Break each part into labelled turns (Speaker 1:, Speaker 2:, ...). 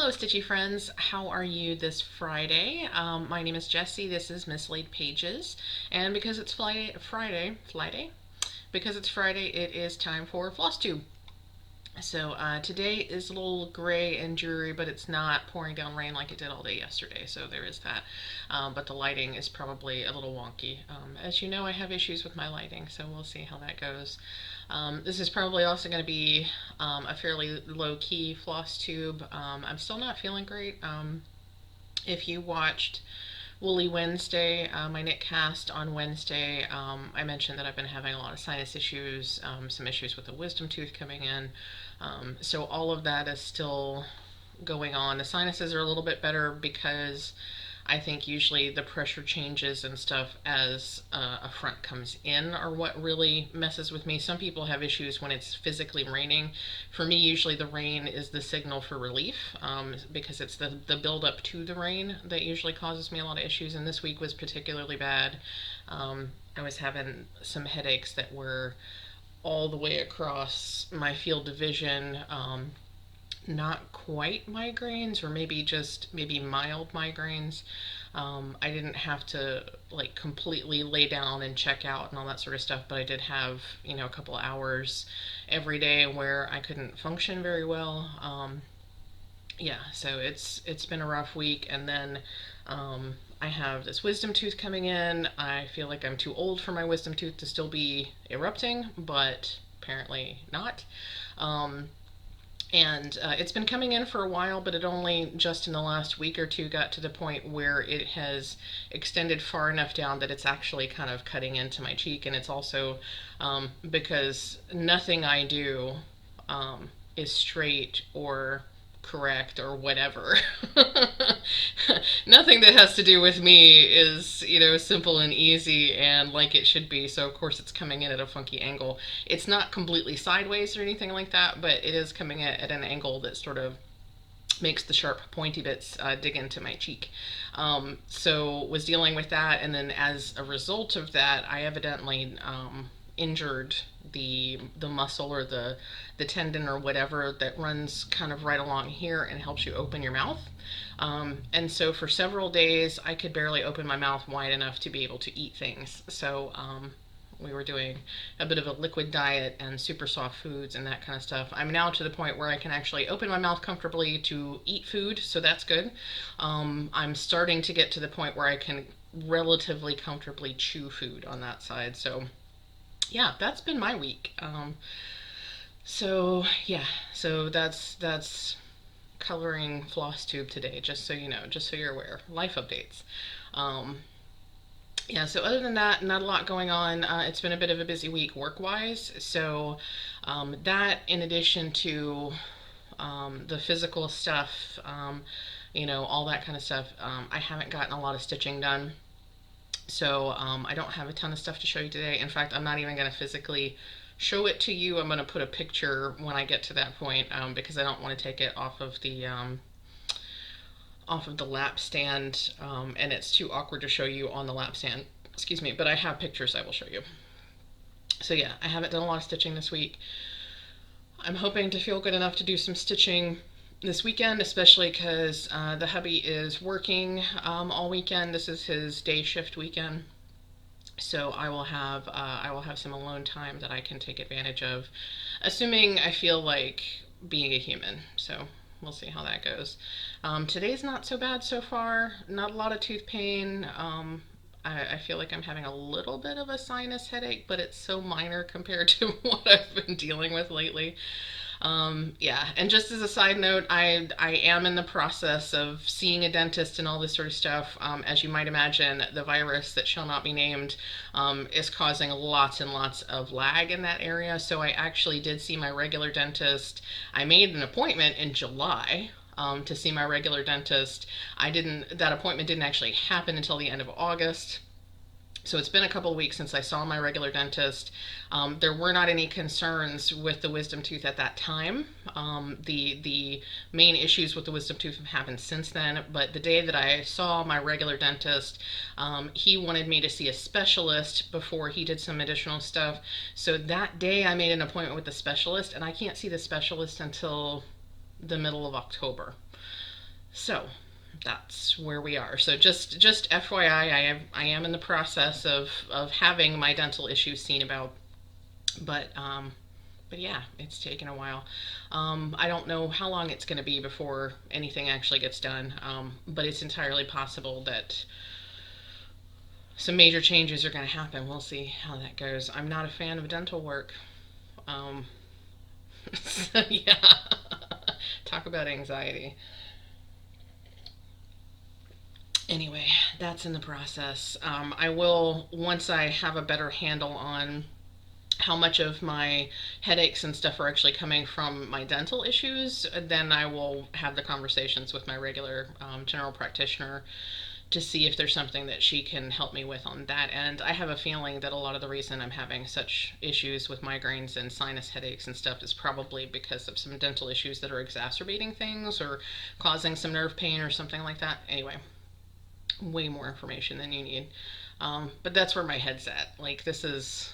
Speaker 1: Hello, Stitchy friends. How are you this Friday? My name is Jessie. This is Mislaid Pages, and because it's because it's Friday, it is time for Flosstube. So today is a little gray and dreary, but it's not pouring down rain like it did all day yesterday, so there is that. But the lighting is probably a little wonky. As you know, I have issues with my lighting, so we'll see how that goes. This is probably also going to be a fairly low-key floss tube. I'm still not feeling great. If you watched Woolly Wednesday, my knit cast on Wednesday, I mentioned that I've been having a lot of sinus issues, some issues with the wisdom tooth coming in. So all of that is still going on. The sinuses are a little bit better because I think usually the pressure changes and stuff as a front comes in are what really messes with me. Some people have issues when it's physically raining. For me, usually the rain is the signal for relief, because it's the build up to the rain that usually causes me a lot of issues, and this week was particularly bad. I was having some headaches that were all the way across my field of vision. Not quite migraines, or maybe mild migraines. I didn't have to like completely lay down and check out and all that sort of stuff, but I did have, a couple hours every day where I couldn't function very well. Yeah, so it's been a rough week, and then I have this wisdom tooth coming in. I feel like I'm too old for my wisdom tooth to still be erupting, but apparently not. And it's been coming in for a while, but it only just in the last week or two got to the point where it has extended far enough down that it's actually kind of cutting into my cheek. And it's also because nothing I do is straight or correct or whatever. Nothing that has to do with me is, simple and easy and like it should be. So of course it's coming in at a funky angle. It's not completely sideways or anything like that, but it is coming in at an angle that sort of makes the sharp pointy bits dig into my cheek. So was dealing with that, and then as a result of that, I evidently injured the muscle or the tendon or whatever that runs kind of right along here and helps you open your mouth. And so for several days I could barely open my mouth wide enough to be able to eat things. So we were doing a bit of a liquid diet and super soft foods and that kind of stuff. I'm now to the point where I can actually open my mouth comfortably to eat food, so that's good. I'm starting to get to the point where I can relatively comfortably chew food on that side. So yeah, that's been my week. So yeah, so that's coloring floss tube today, just so you know, just so you're aware. Life updates. Yeah, so other than that, not a lot going on. It's been a bit of a busy week work-wise. So that, in addition to the physical stuff, all that kind of stuff, I haven't gotten a lot of stitching done. So I don't have a ton of stuff to show you today. In fact, I'm not even going to physically show it to you. I'm going to put a picture when I get to that point, because I don't want to take it off of the lap stand, and it's too awkward to show you on the lap stand. Excuse me, but I have pictures I will show you. So yeah, I haven't done a lot of stitching this week. I'm hoping to feel good enough to do some stitching this weekend, especially because the hubby is working all weekend. This is his day shift weekend, so I will have some alone time that I can take advantage of, assuming I feel like being a human. So we'll see how that goes. Today's not so bad so far. Not a lot of tooth pain. I feel like I'm having a little bit of a sinus headache, but it's so minor compared to what I've been dealing with lately. Yeah, and just as a side note, I am in the process of seeing a dentist and all this sort of stuff. As you might imagine, the virus that shall not be named is causing lots and lots of lag in that area. So I actually did see my regular dentist. I made an appointment in July to see my regular dentist. That appointment didn't actually happen until the end of August. So it's been a couple of weeks since I saw my regular dentist. There were not any concerns with the wisdom tooth at that time. The main issues with the wisdom tooth have happened since then, but the day that I saw my regular dentist, he wanted me to see a specialist before he did some additional stuff. So that day I made an appointment with the specialist, and I can't see the specialist until the middle of October. So that's where we are. So just FYI, I am in the process of having my dental issues seen about, but yeah, it's taken a while. I don't know how long it's going to be before anything actually gets done, but it's entirely possible that some major changes are going to happen. We'll see how that goes. I'm not a fan of dental work. Um, so yeah, talk about anxiety. Anyway, that's in the process. I will, once I have a better handle on how much of my headaches and stuff are actually coming from my dental issues, then I will have the conversations with my regular general practitioner to see if there's something that she can help me with on that end. I have a feeling that a lot of the reason I'm having such issues with migraines and sinus headaches and stuff is probably because of some dental issues that are exacerbating things or causing some nerve pain or something like that. Anyway, way more information than you need. But that's where my head's at. Like this is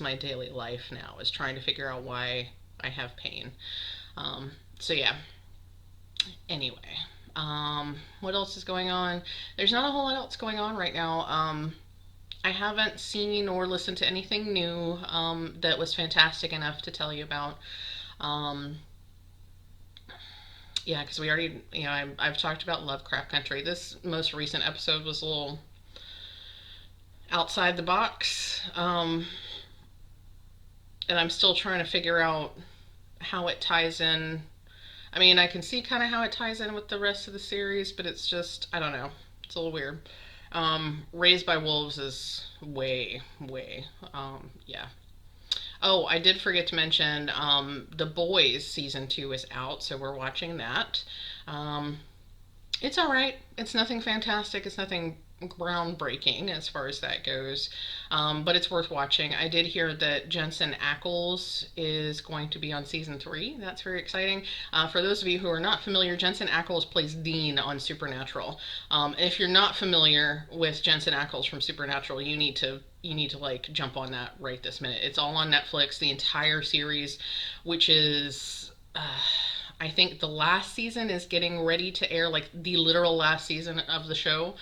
Speaker 1: my daily life now, is trying to figure out why I have pain. So yeah. Anyway, what else is going on? There's not a whole lot else going on right now. I haven't seen or listened to anything new that was fantastic enough to tell you about. Um, yeah, because we already, I've talked about Lovecraft Country. This most recent episode was a little outside the box, and I'm still trying to figure out how it ties in. I mean, I can see kind of how it ties in with the rest of the series, but it's just, I don't know. It's a little weird. Raised by Wolves is way. Yeah. Oh, I did forget to mention The Boys season 2 is out, so we're watching that. Um, it's all right. It's nothing fantastic. It's nothing groundbreaking as far as that goes, but it's worth watching. I did hear that Jensen Ackles is going to be on season 3. That's very exciting. For those of you who are not familiar, Jensen Ackles plays Dean on Supernatural. If you're not familiar with Jensen Ackles from Supernatural, you need to like jump on that right this minute. It's all on Netflix, the entire series, which is I think the last season is getting ready to air, like the literal last season of the show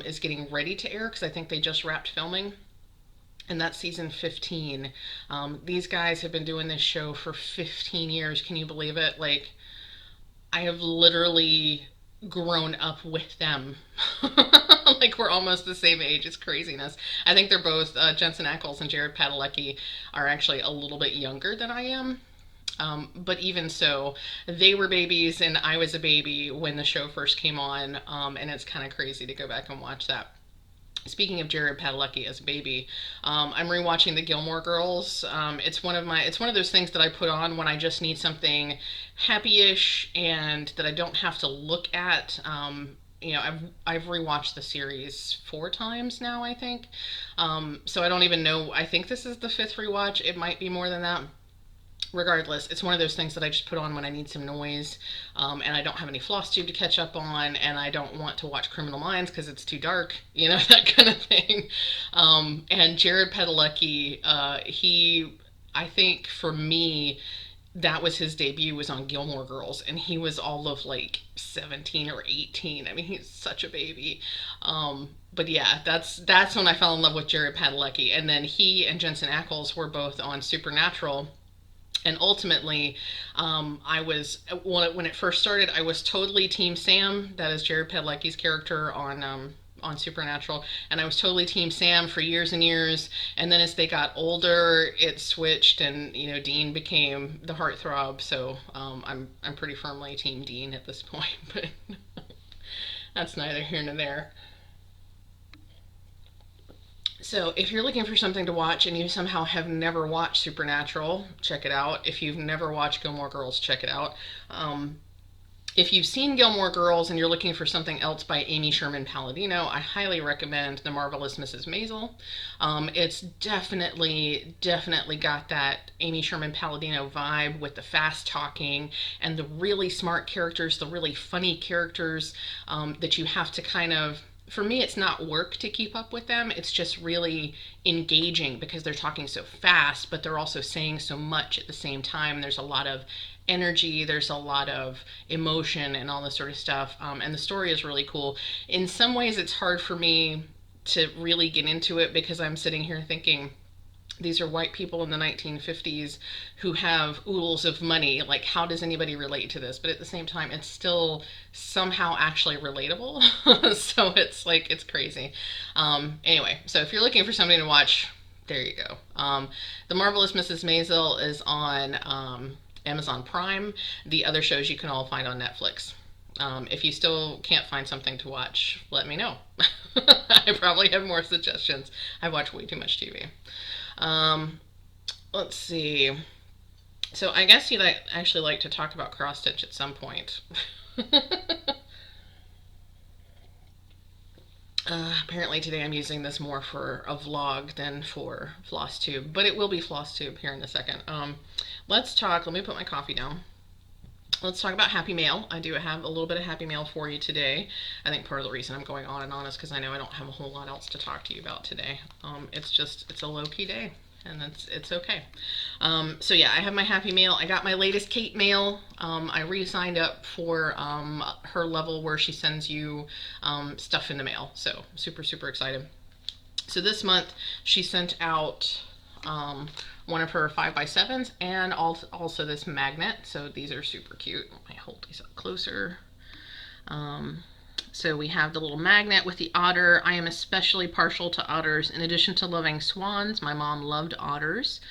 Speaker 1: is getting ready to air because I think they just wrapped filming. And that's season 15. These guys have been doing this show for 15 years. Can you believe it? Like, I have literally grown up with them. Like, we're almost the same age. It's craziness. I think they're both, Jensen Ackles and Jared Padalecki are actually a little bit younger than I am. But even so, they were babies and I was a baby when the show first came on, and it's kind of crazy to go back and watch that. Speaking of Jared Padalecki as a baby, I'm rewatching the Gilmore Girls. It's one of those things that I put on when I just need something happy-ish and that I don't have to look at. I've rewatched the series 4 times now, I think. So I don't even know. I think this is the fifth rewatch. It might be more than that. Regardless, it's one of those things that I just put on when I need some noise, and I don't have any Flosstube to catch up on, and I don't want to watch Criminal Minds because it's too dark, that kind of thing. And Jared Padalecki, I think for me, that was his debut, was on Gilmore Girls, and he was all of like 17 or 18. I mean, he's such a baby. But yeah, that's when I fell in love with Jared Padalecki, and then he and Jensen Ackles were both on Supernatural. And ultimately, I was, when it first started, I was totally Team Sam. That is Jared Padalecki's character on Supernatural, and I was totally Team Sam for years and years. And then as they got older, it switched, and Dean became the heartthrob. So I'm pretty firmly Team Dean at this point, but that's neither here nor there. So, if you're looking for something to watch and you somehow have never watched Supernatural, check it out. If you've never watched Gilmore Girls, check it out. If you've seen Gilmore Girls and you're looking for something else by Amy Sherman Palladino, I highly recommend The Marvelous Mrs. Maisel. It's definitely got that Amy Sherman Palladino vibe with the fast talking and the really smart characters, the really funny characters that you have to kind of, for me, it's not work to keep up with them. It's just really engaging because they're talking so fast, but they're also saying so much at the same time. There's a lot of energy, there's a lot of emotion and all this sort of stuff. And the story is really cool. In some ways, it's hard for me to really get into it because I'm sitting here thinking, these are white people in the 1950s who have oodles of money. Like, how does anybody relate to this? But at the same time, it's still somehow actually relatable. So it's like, it's crazy. Anyway, so if you're looking for something to watch, there you go. The Marvelous Mrs. Maisel is on Amazon Prime. The other shows you can all find on Netflix. If you still can't find something to watch, let me know. I probably have more suggestions. I watch way too much TV. Let's see. So I guess you'd actually like to talk about cross stitch at some point. Apparently today I'm using this more for a vlog than for Flosstube, but it will be Flosstube here in a second. Let's talk. Let me put my coffee down. Let's talk about Happy Mail. I do have a little bit of Happy Mail for you today. I think part of the reason I'm going on and on is because I know I don't have a whole lot else to talk to you about today. It's a low-key day, and it's okay. So yeah, I have my Happy Mail. I got my latest Kate mail. I re-signed up for her level where she sends you stuff in the mail. So super, super excited. So this month she sent out one of her 5x7s and also this magnet. So these are super cute. Let me hold these up closer. So we have the little magnet with the otter. I am especially partial to otters. In addition to loving swans, my mom loved otters.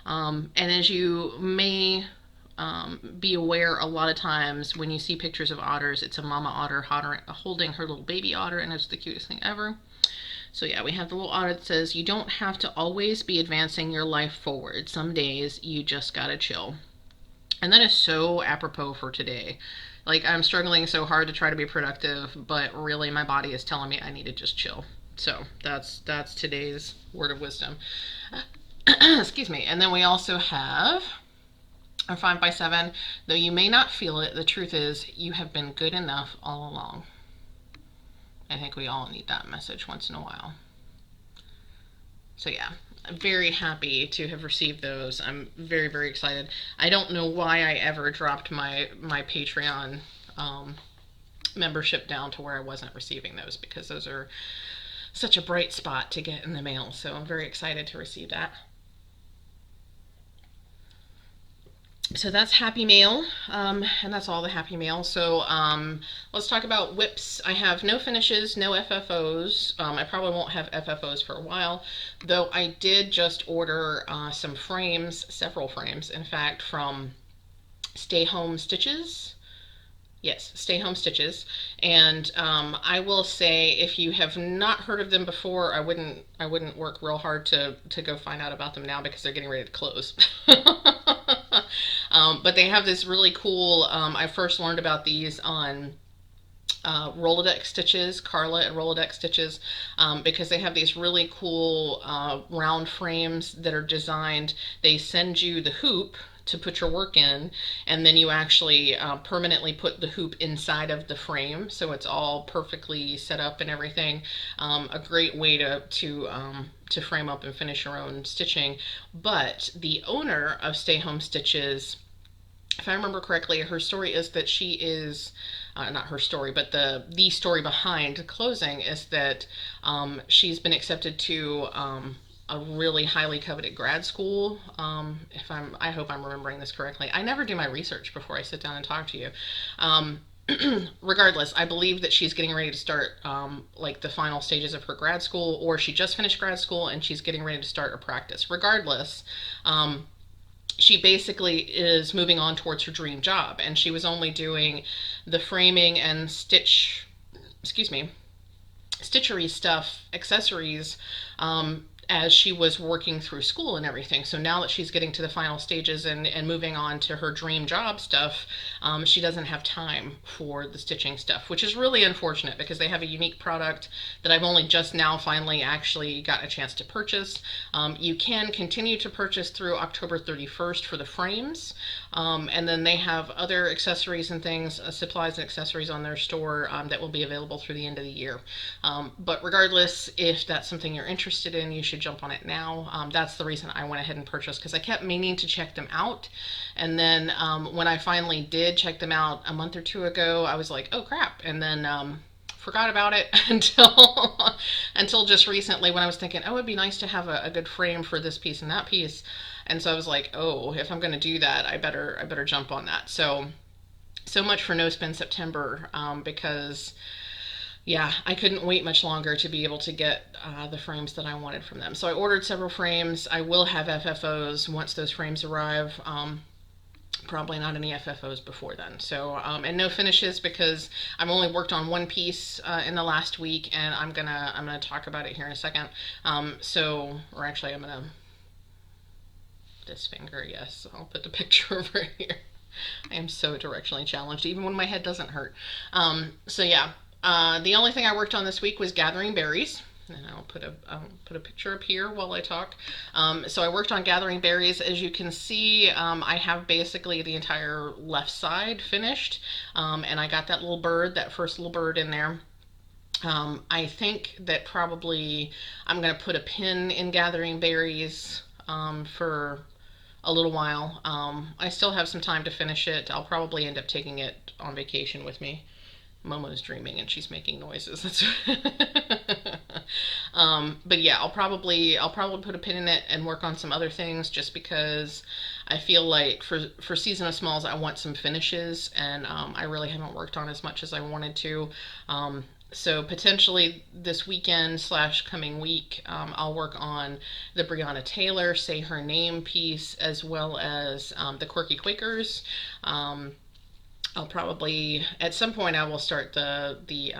Speaker 1: And as you may be aware, a lot of times when you see pictures of otters, it's a mama otter holding her little baby otter, and it's the cutest thing ever. So yeah, we have the little otter that says, you don't have to always be advancing your life forward. Some days you just gotta chill. And that is so apropos for today. Like, I'm struggling so hard to try to be productive, but really my body is telling me I need to just chill. So that's today's word of wisdom. Excuse me. And then we also have our 5x7. Though you may not feel it, the truth is you have been good enough all along. I think we all need that message once in a while. So yeah, I'm very happy to have received those. I'm very, very excited. I don't know why I ever dropped my Patreon membership down to where I wasn't receiving those, because those are such a bright spot to get in the mail. So I'm very excited to receive that. So that's Happy Mail, and that's all the Happy Mail. So let's talk about whips. I have no finishes, no FFOs. I probably won't have FFOs for a while, though I did just order some frames, several frames, in fact, from Stay Home Stitches. Yes, Stay Home Stitches. And I will say, if you have not heard of them before, I wouldn't work real hard to go find out about them now, because they're getting ready to close. But they have this really cool, I first learned about these on Rolodex Stitches, Carla at Rolodex Stitches, because they have these really cool round frames that are designed. They send you the hoop to put your work in, and then you actually permanently put the hoop inside of the frame, so it's all perfectly set up and everything. A great way to frame up and finish your own stitching. But the owner of Stay Home Stitches, if I remember correctly, her story is that she is not her story, but the story behind closing is that she's been accepted to a really highly coveted grad school. I hope I'm remembering this correctly. I never do my research before I sit down and talk to you. Regardless, I believe that she's getting ready to start like the final stages of her grad school, or she just finished grad school and she's getting ready to start a practice. Regardless, she basically is moving on towards her dream job, and she was only doing the framing and stitchery stuff, accessories, as she was working through school and everything. So now that she's getting to the final stages and moving on to her dream job stuff, she doesn't have time for the stitching stuff, which is really unfortunate, because they have a unique product that I've only just now finally actually got a chance to purchase. You can continue to purchase through October 31st for the frames, and then they have other accessories and things, supplies and accessories on their store that will be available through the end of the year. But regardless, if that's something you're interested in, you should jump on it now. That's the reason I went ahead and purchased, because I kept meaning to check them out. And then when I finally did check them out a month or two ago, I was like, oh crap. And then forgot about it until just recently, when I was thinking, oh, it'd be nice to have a good frame for this piece and that piece. And so I was like, oh, if I'm going to do that, I better jump on that. So much for No Spin September, because yeah, I couldn't wait much longer to be able to get the frames that I wanted from them. So I ordered several frames. I will have FFOs once those frames arrive. Probably not any FFOs before then. So, and no finishes, because I've only worked on one piece in the last week, and I'm gonna talk about it here in a second. Or actually, I'm gonna, this finger, yes, I'll put the picture over here. I am so directionally challenged, even when my head doesn't hurt. So yeah, the only thing I worked on this week was gathering berries. And I'll put a picture up here while I talk. So I worked on gathering berries. As you can see, I have basically the entire left side finished, and I got that little bird, that first little bird in there. I think that probably I'm going to put a pin in gathering berries for a little while. I still have some time to finish it. I'll probably end up taking it on vacation with me. Momo's dreaming and she's making noises. That's but yeah, I'll probably put a pin in it and work on some other things, just because I feel like for Season of Smalls I want some finishes, and I really haven't worked on as much as I wanted to. So potentially this weekend / coming week, I'll work on the Breonna Taylor Say Her Name piece, as well as the Quirky Quakers. I'll probably, at some point, I will start the Be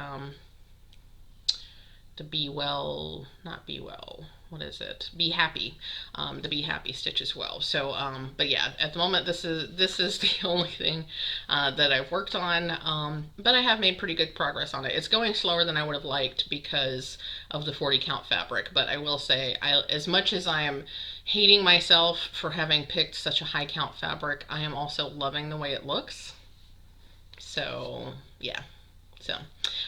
Speaker 1: Well, not Be Well, what is it? Be Happy, the Be Happy stitch as well. So, but yeah, at the moment, this is the only thing that I've worked on, but I have made pretty good progress on it. It's going slower than I would have liked because of the 40 count fabric, but I will say, as much as I am hating myself for having picked such a high count fabric, I am also loving the way it looks. So yeah,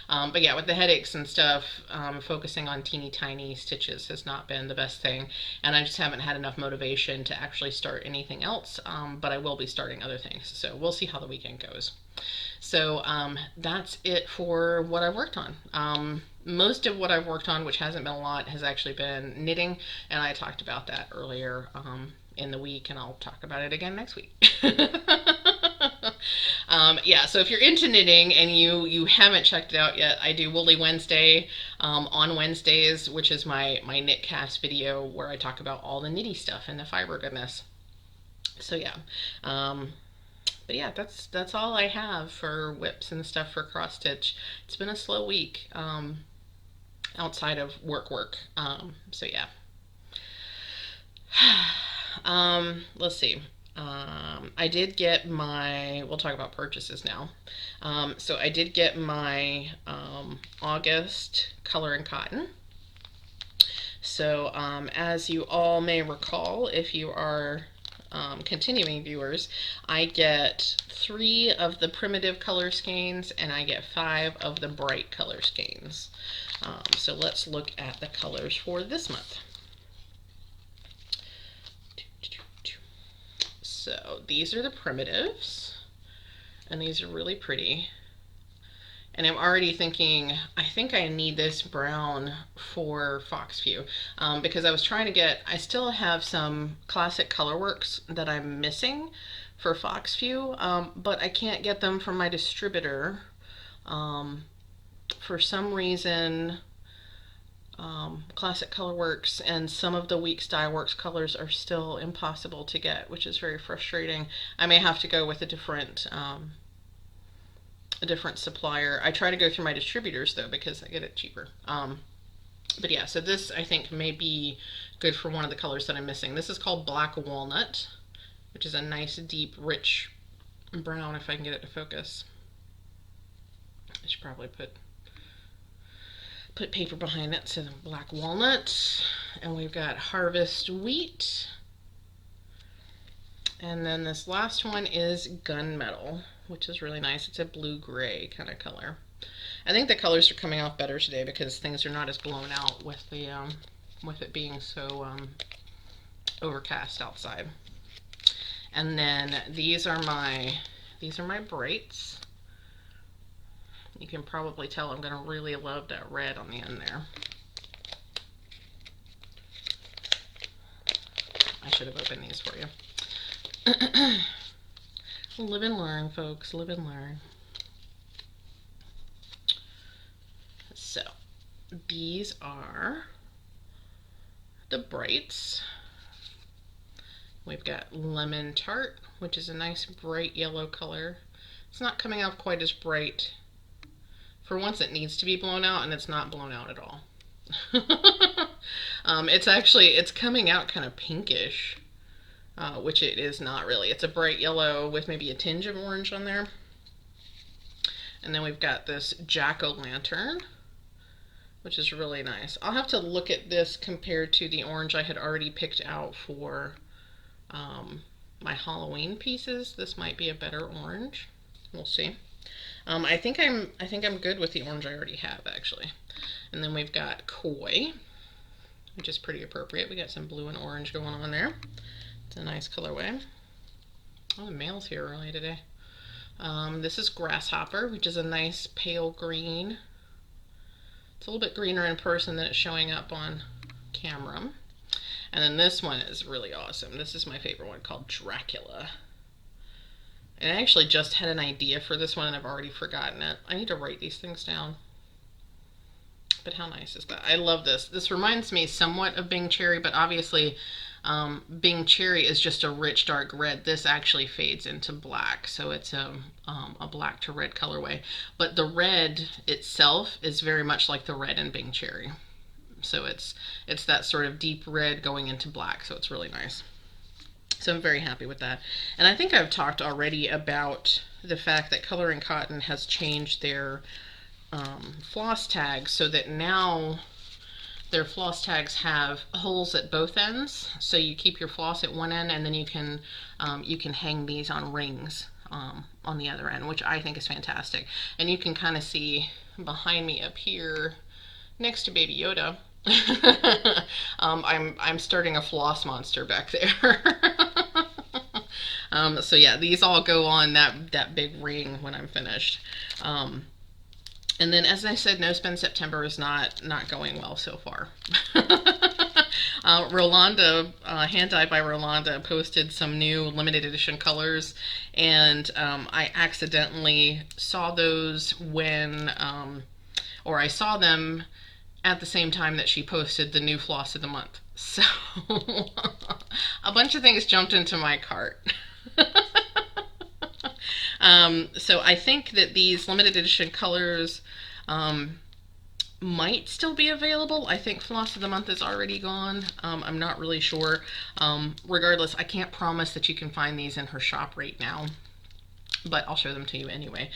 Speaker 1: but yeah, with the headaches and stuff, focusing on teeny tiny stitches has not been the best thing, and I just haven't had enough motivation to actually start anything else, but I will be starting other things, so we'll see how the weekend goes. So that's it for what I've worked on. Most of what I've worked on, which hasn't been a lot, has actually been knitting, and I talked about that earlier in the week, and I'll talk about it again next week. Yeah, so if you're into knitting and you haven't checked it out yet, I do Woolly Wednesday on Wednesdays, which is my knitcast video where I talk about all the knitty stuff and the fiber goodness. So yeah, but yeah, that's all I have for whips and stuff for cross stitch. It's been a slow week outside of work. So yeah. Let's see. I did get my, we'll talk about purchases now. So I did get my August Color and Cotton. So as you all may recall, if you are continuing viewers, I get 3 of the primitive color skeins and I get 5 of the bright color skeins. So let's look at the colors for this month. So these are the primitives, and these are really pretty. And I'm already thinking, I think I need this brown for Foxview, because I was trying to get, I still have some classic colorworks that I'm missing for Foxview, but I can't get them from my distributor. For some reason, Classic Colorworks and some of the Weeks Dye Works colors are still impossible to get, which is very frustrating. I may have to go with a different supplier. I try to go through my distributors though, because I get it cheaper. But yeah, so this I think may be good for one of the colors that I'm missing. This is called Black Walnut, which is a nice deep rich brown, if I can get it to focus. I should probably put paper behind it. So the Black Walnut, and we've got Harvest Wheat, and then this last one is Gunmetal, which is really nice. It's a blue-gray kind of color. I think the colors are coming off better today because things are not as blown out with the with it being so overcast outside. And then these are my brights. You can probably tell I'm going to really love that red on the end there. I should have opened these for you. Live and learn, folks. Live and learn. So, these are the brights. We've got lemon tart, which is a nice bright yellow color. It's not coming off quite as bright. For once, it needs to be blown out, and it's not blown out at all. It's coming out kind of pinkish, which it is not really. It's a bright yellow with maybe a tinge of orange on there. And then we've got this jack-o'-lantern, which is really nice. I'll have to look at this compared to the orange I had already picked out for my Halloween pieces. This might be a better orange. We'll see. I think I'm good with the orange I already have, actually. And then we've got koi, which is pretty appropriate. We got some blue and orange going on there. It's a nice colorway. Oh, the mail's here early today. This is grasshopper, which is a nice pale green. It's a little bit greener in person than it's showing up on camera. And then this one is really awesome. This is my favorite one, called Dracula. And I actually just had an idea for this one and I've already forgotten it. I need to write these things down. But how nice is that? I love this. This reminds me somewhat of Bing Cherry, but obviously Bing Cherry is just a rich dark red. This actually fades into black, so it's a black to red colorway. But the red itself is very much like the red in Bing Cherry. So it's that sort of deep red going into black, so it's really nice. So I'm very happy with that. And I think I've talked already about the fact that Coloring Cotton has changed their floss tags so that now their floss tags have holes at both ends. So you keep your floss at one end and then you can hang these on rings on the other end, which I think is fantastic. And you can kind of see behind me up here next to Baby Yoda. I'm starting a floss monster back there. So yeah, these all go on that big ring when I'm finished. And then, as I said, No Spend September is not going well so far. Rolanda, Hand Dye by Rolanda, posted some new limited edition colors, and I accidentally saw those when, or I saw them at the same time that she posted the new floss of the month. So a bunch of things jumped into my cart. So I think that these limited edition colors might still be available. I think Floss of the Month is already gone. I'm not really sure. Regardless, I can't promise that you can find these in her shop right now, but I'll show them to you anyway.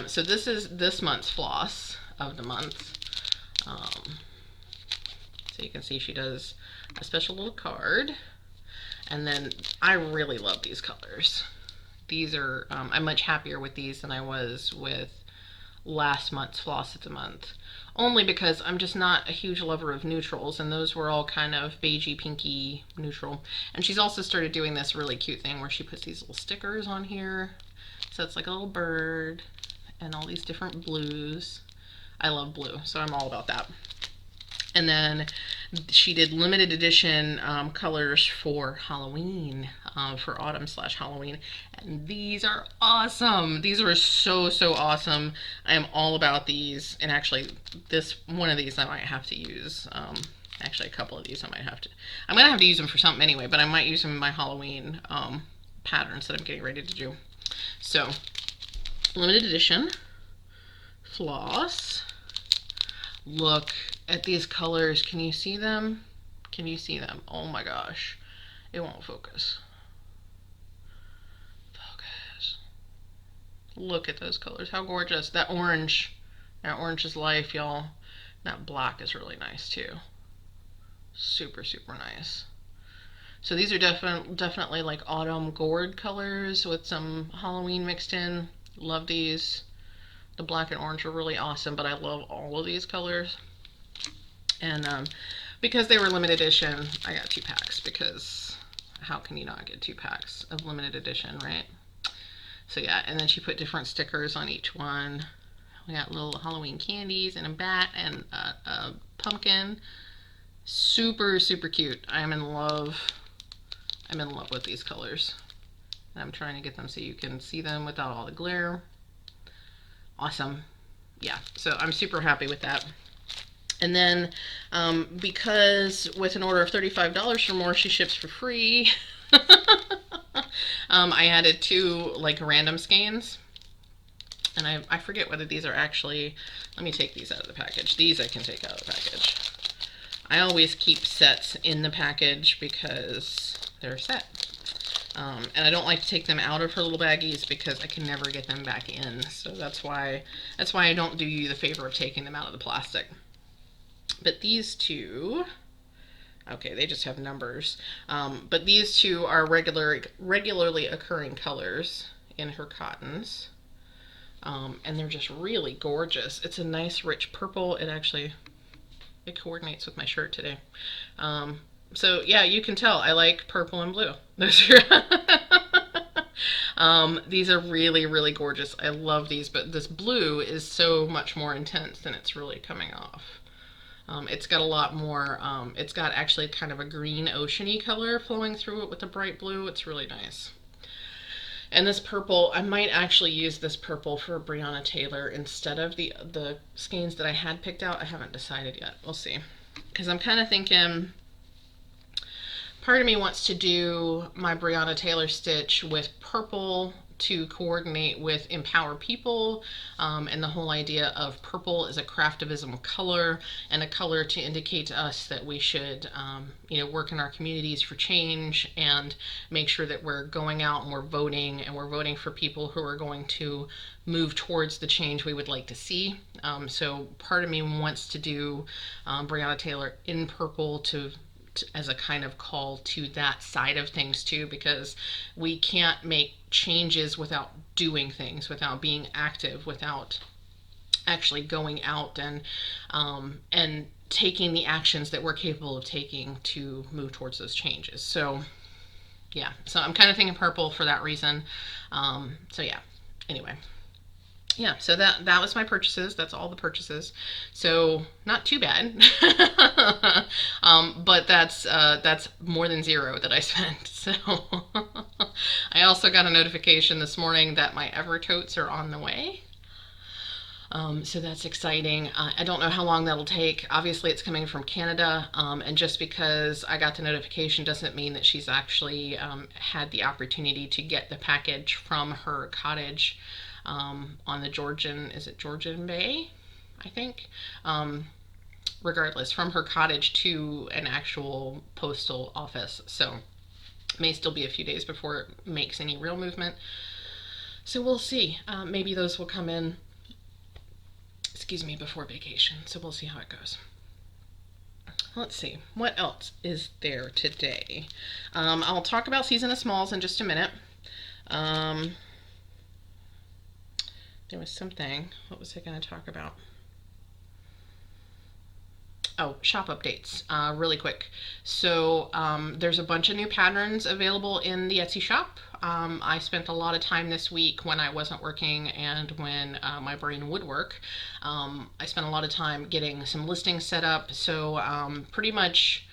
Speaker 1: So this is this month's Floss of the Month. So you can see she does a special little card. And then I really love these colors. These are, I'm much happier with these than I was with last month's Floss of the Month. Only because I'm just not a huge lover of neutrals, and those were all kind of beigey, pinky neutral. And she's also started doing this really cute thing where she puts these little stickers on here. So it's like a little bird and all these different blues. I love blue, so I'm all about that. And then she did limited edition colors for Halloween, for autumn/Halloween. And these are awesome. These are so awesome. I am all about these. And actually, one of these I might have to use. Actually, a couple of these I might have to. I'm going to have to use them for something anyway, but I might use them in my Halloween patterns that I'm getting ready to do. So, limited edition floss. Look at these colors. Can you see them? Can you see them? Oh my gosh. It won't focus. Focus. Look at those colors. How gorgeous. That orange is life, y'all. That black is really nice too. Super nice. So these are definitely like autumn gourd colors with some Halloween mixed in. Love these. The black and orange are really awesome, but I love all of these colors. And because they were limited edition, I got 2 packs, because how can you not get 2 packs of limited edition, right? So yeah, and then she put different stickers on each one. We got little Halloween candies and a bat and a pumpkin. Super, super cute. I'm in love. I'm in love with these colors. I'm trying to get them so you can see them without all the glare. Awesome. Yeah, so I'm super happy with that. And then because with an order of $35 or more, she ships for free. I added 2 like random skeins. And I forget whether these are actually, let me take these out of the package. These I can take out of the package. I always keep sets in the package because they're a set. And I don't like to take them out of her little baggies because I can never get them back in. So that's why I don't do you the favor of taking them out of the plastic. But these 2, okay, they just have numbers. But these 2 are regularly occurring colors in her cottons. And they're just really gorgeous. It's a nice rich purple. It coordinates with my shirt today. So yeah, you can tell I like purple and blue. Those are these are really, really gorgeous. I love these, but this blue is so much more intense than it's really coming off. It's got a lot more, it's got actually kind of a green oceany color flowing through it with the bright blue. It's really nice. And this purple, I might actually use this purple for Breonna Taylor instead of the skeins that I had picked out. I haven't decided yet. We'll see. Because I'm kind of thinking, part of me wants to do my Breonna Taylor stitch with purple to coordinate with Empower People, and the whole idea of purple as a craftivism color and a color to indicate to us that we should work in our communities for change and make sure that we're going out and we're voting for people who are going to move towards the change we would like to see. So part of me wants to do Breonna Taylor in purple as a kind of call to that side of things too, because we can't make changes without doing things, without being active, without actually going out and taking the actions that we're capable of taking to move towards those changes. So yeah, so I'm kind of thinking purple for that reason. So yeah, anyway. Yeah, so that was my purchases. That's all the purchases. So not too bad. But that's more than 0 that I spent. So I also got a notification this morning that my Evertotes are on the way. So that's exciting. I don't know how long that'll take. Obviously it's coming from Canada, and just because I got the notification doesn't mean that she's actually had the opportunity to get the package from her cottage on the Georgian Bay, I think. Regardless, from her cottage to an actual postal office. So it may still be a few days before it makes any real movement. So we'll see. Maybe those will come in, before vacation. So we'll see how it goes. Let's see, what else is there today? I'll talk about Season of Smalls in just a minute. There was something. What was I going to talk about? Oh, shop updates, really quick. So there's a bunch of new patterns available in the Etsy shop. I spent a lot of time this week when I wasn't working and when my brain would work. I spent a lot of time getting some listings set up. So pretty much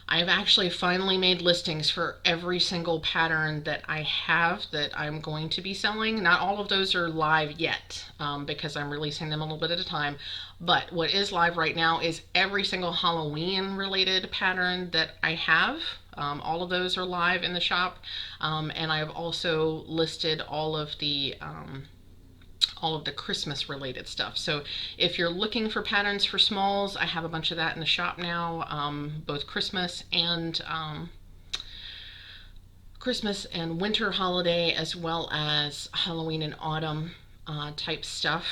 Speaker 1: I've actually finally made listings for every single pattern that I have that I'm going to be selling. Not all of those are live yet because I'm releasing them a little bit at a time. But what is live right now is every single Halloween related pattern that I have. All of those are live in the shop. And I've also listed all of the Christmas related stuff. So if you're looking for patterns for smalls, I have a bunch of that in the shop now, both Christmas and winter holiday, as well as Halloween and autumn type stuff.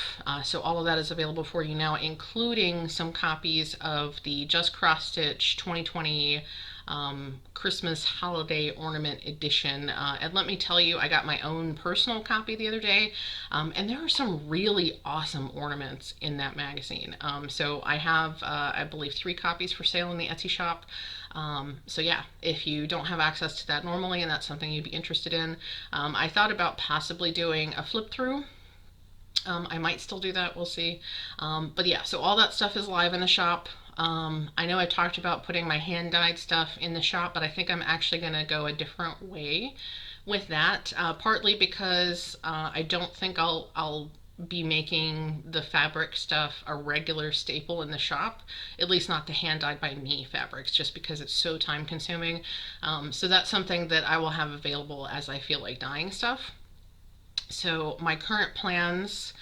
Speaker 1: So all of that is available for you now, including some copies of the Just Cross Stitch 2020 Christmas holiday ornament edition. And let me tell you, I got my own personal copy the other day, and there are some really awesome ornaments in that magazine. So I have, I believe, 3 copies for sale in the Etsy shop. So yeah, if you don't have access to that normally and that's something you'd be interested in, I thought about possibly doing a flip through. I might still do that, we'll see. But yeah, so all that stuff is live in the shop. I know I talked about putting my hand dyed stuff in the shop, but I think I'm actually going to go a different way with that, partly because I don't think I'll be making the fabric stuff a regular staple in the shop, at least not the hand dyed by me fabrics, just because it's so time consuming. So that's something that I will have available as I feel like dyeing stuff. So my current plans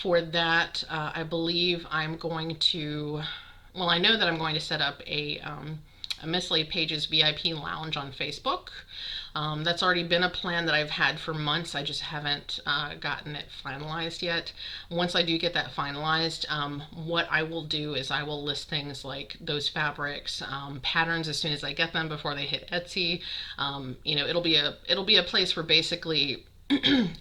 Speaker 1: for that, I believe I'm going to, well, I know that I'm going to set up a Mislaid Pages VIP lounge on Facebook. That's already been a plan that I've had for months. I just haven't gotten it finalized yet. Once I do get that finalized, what I will do is I will list things like those fabrics, patterns as soon as I get them before they hit Etsy. You know, it'll be a place where basically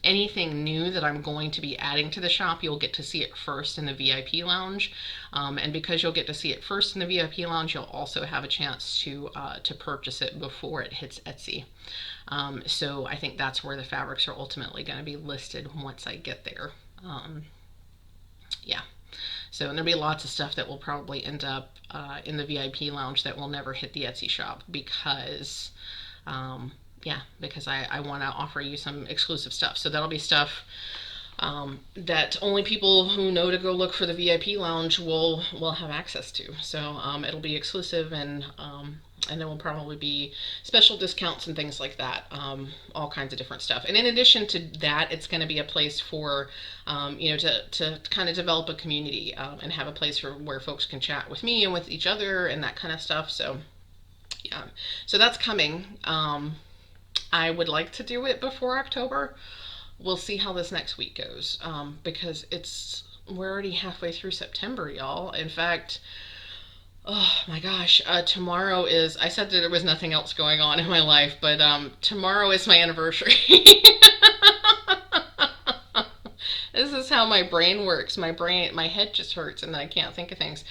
Speaker 1: anything new that I'm going to be adding to the shop, you'll get to see it first in the VIP lounge. And because you'll get to see it first in the VIP lounge, you'll also have a chance to purchase it before it hits Etsy. So I think that's where the fabrics are ultimately going to be listed once I get there. Yeah. So there'll be lots of stuff that will probably end up in the VIP lounge that will never hit the Etsy shop because yeah, because I want to offer you some exclusive stuff. So that'll be stuff that only people who know to go look for the VIP lounge will have access to. So it'll be exclusive, and there will probably be special discounts and things like that, all kinds of different stuff. And in addition to that, it's going to be a place for you know, to kind of develop a community and have a place for where folks can chat with me and with each other and that kind of stuff. So yeah, so that's coming. I would like to do it before October. We'll see how this next week goes, because we're already halfway through September, y'all. In fact, oh my gosh, tomorrow is, I said that there was nothing else going on in my life, but tomorrow is my anniversary. This is how my brain works. My head just hurts and I can't think of things.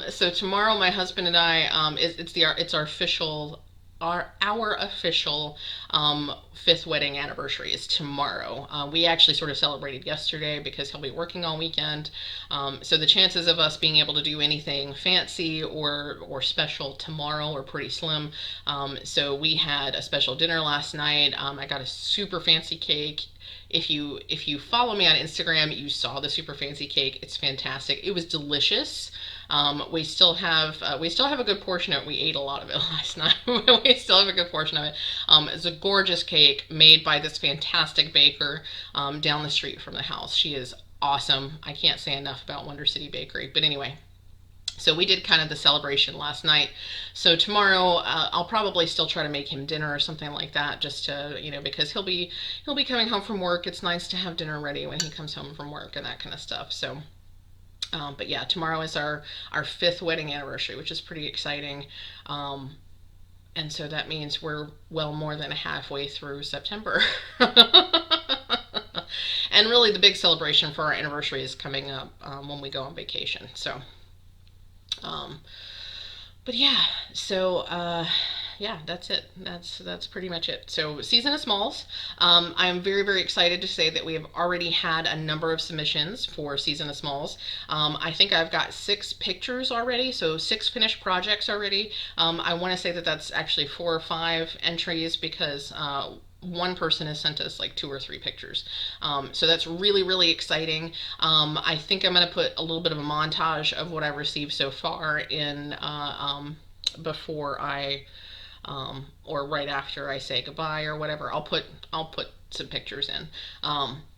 Speaker 1: So tomorrow, my husband and I, it's our official, our official 5th wedding anniversary is tomorrow. We actually sort of celebrated yesterday because he'll be working all weekend. So the chances of us being able to do anything fancy or special tomorrow are pretty slim. So we had a special dinner last night. I got a super fancy cake. If you follow me on Instagram, you saw the super fancy cake. It's fantastic. It was delicious. We still have a good portion of it. We ate a lot of it last night. We still have a good portion of it. It's a gorgeous cake made by this fantastic baker down the street from the house. She is awesome. I can't say enough about Wonder City Bakery. But anyway, so we did kind of the celebration last night. So tomorrow, I'll probably still try to make him dinner or something like that, just to, you know, because he'll be coming home from work. It's nice to have dinner ready when he comes home from work and that kind of stuff. So, but yeah, tomorrow is our 5th wedding anniversary, which is pretty exciting. And so that means we're well more than halfway through September. And really, the big celebration for our anniversary is coming up when we go on vacation. So. But yeah, so yeah, that's it. That's pretty much it. So Season of Smalls. I'm very, very excited to say that we have already had a number of submissions for Season of Smalls. I think I've got 6 pictures already, so 6 finished projects already. I want to say that that's actually 4 or 5 entries because one person has sent us like 2 or 3 pictures. So that's really, really exciting. I think I'm going to put a little bit of a montage of what I've received so far in before I or right after I say goodbye or whatever. I'll put some pictures in.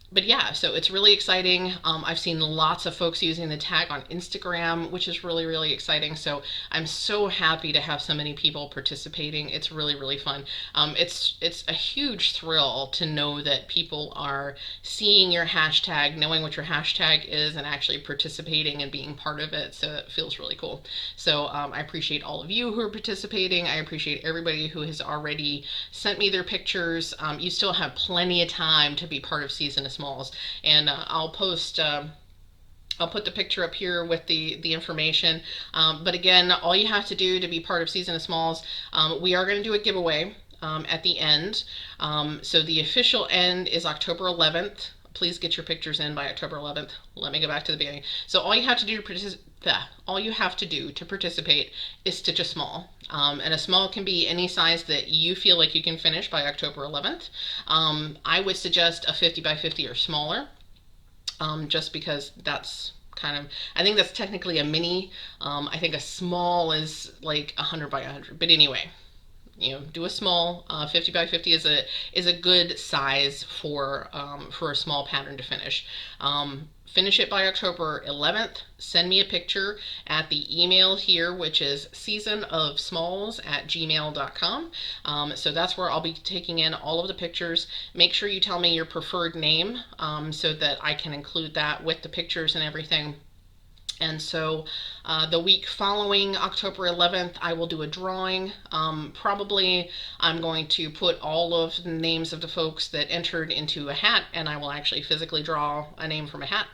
Speaker 1: but yeah, so it's really exciting. I've seen lots of folks using the tag on Instagram, which is really, really exciting. So I'm so happy to have so many people participating. It's really, really fun. It's a huge thrill to know that people are seeing your hashtag, knowing what your hashtag is, and actually participating and being part of it. So it feels really cool. So I appreciate all of you who are participating. I appreciate everybody who has already sent me their pictures. You still have plenty of time to be part of Season of Smalls, and I'll post. I'll put the picture up here with the information. But again, all you have to do to be part of Season of Smalls, we are going to do a giveaway at the end. So the official end is October 11th. Please get your pictures in by October 11th. Let me go back to the beginning. So all you have to do to participate is stitch a small. And a small can be any size that you feel like you can finish by October 11th. I would suggest a 50 by 50 or smaller, just because that's I think that's technically a mini. I think a small is like 100 by 100. But anyway, do a small. 50 by 50 is a good size for a small pattern to finish. Finish it by October 11th. Send me a picture at the email here, which is seasonofsmalls@gmail.com. So that's where I'll be taking in all of the pictures. Make sure you tell me your preferred name, so that I can include that with the pictures and everything. And so the week following October 11th, I will do a drawing. Probably I'm going to put all of the names of the folks that entered into a hat, and I will actually physically draw a name from a hat.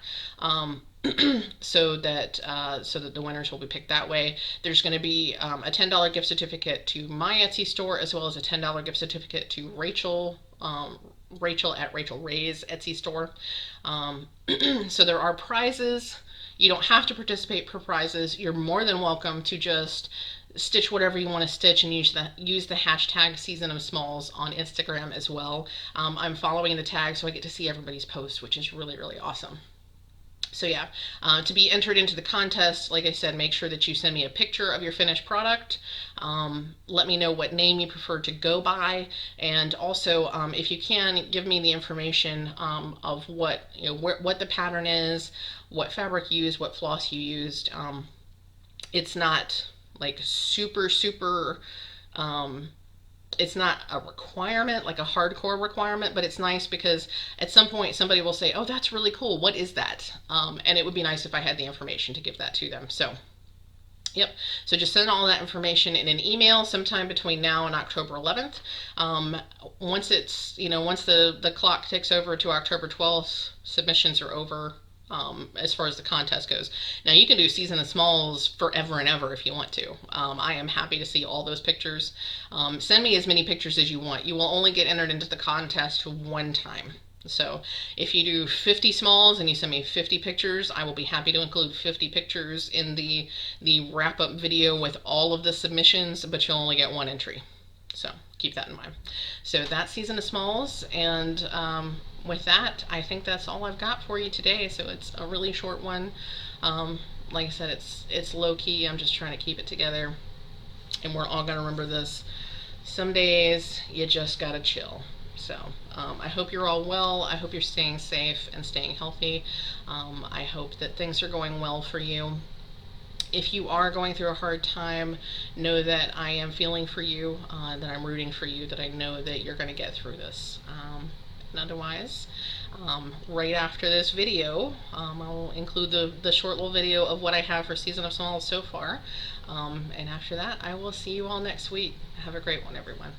Speaker 1: So that the winners will be picked that way. There's going to be a $10 gift certificate to my Etsy store, as well as a $10 gift certificate to Rachel at Rachel Ray's Etsy store. So there are prizes. You don't have to participate for prizes. You're more than welcome to just stitch whatever you want to stitch and use the hashtag SeasonOfSmalls on Instagram as well. I'm following the tag, so I get to see everybody's posts, which is really, really awesome. So yeah, to be entered into the contest, like I said, make sure that you send me a picture of your finished product. Let me know what name you prefer to go by, and also, if you can, give me the information of what the pattern is, what fabric you used, what floss you used. It's not like super it's not a requirement, like a hardcore requirement, but it's nice because at some point somebody will say, oh, that's really cool, what is that? And it would be nice if I had the information to give that to them. So yep, so just send all that information in an email sometime between now and October 11th. Once the clock ticks over to October 12th, submissions are over. As far as the contest goes. Now you can do Season of Smalls forever and ever if you want to. I am happy to see all those pictures. Send me as many pictures as you want. You will only get entered into the contest one time. So if you do 50 smalls and you send me 50 pictures, I will be happy to include 50 pictures in the wrap-up video with all of the submissions, but you'll only get one entry. So keep that in mind. So that's Season of Smalls, and with that, I think that's all I've got for you today. So it's a really short one. Like I said, it's low-key. I'm just trying to keep it together, and we're all going to remember this. Some days you just gotta chill. So I hope you're all well. I hope you're staying safe and staying healthy. I hope that things are going well for you. If you are going through a hard time, know that I am feeling for you, that I'm rooting for you, that I know that you're going to get through this. And otherwise, right after this video, I'll include the short little video of what I have for Season of Smalls so far. And after that, I will see you all next week. Have a great one, everyone.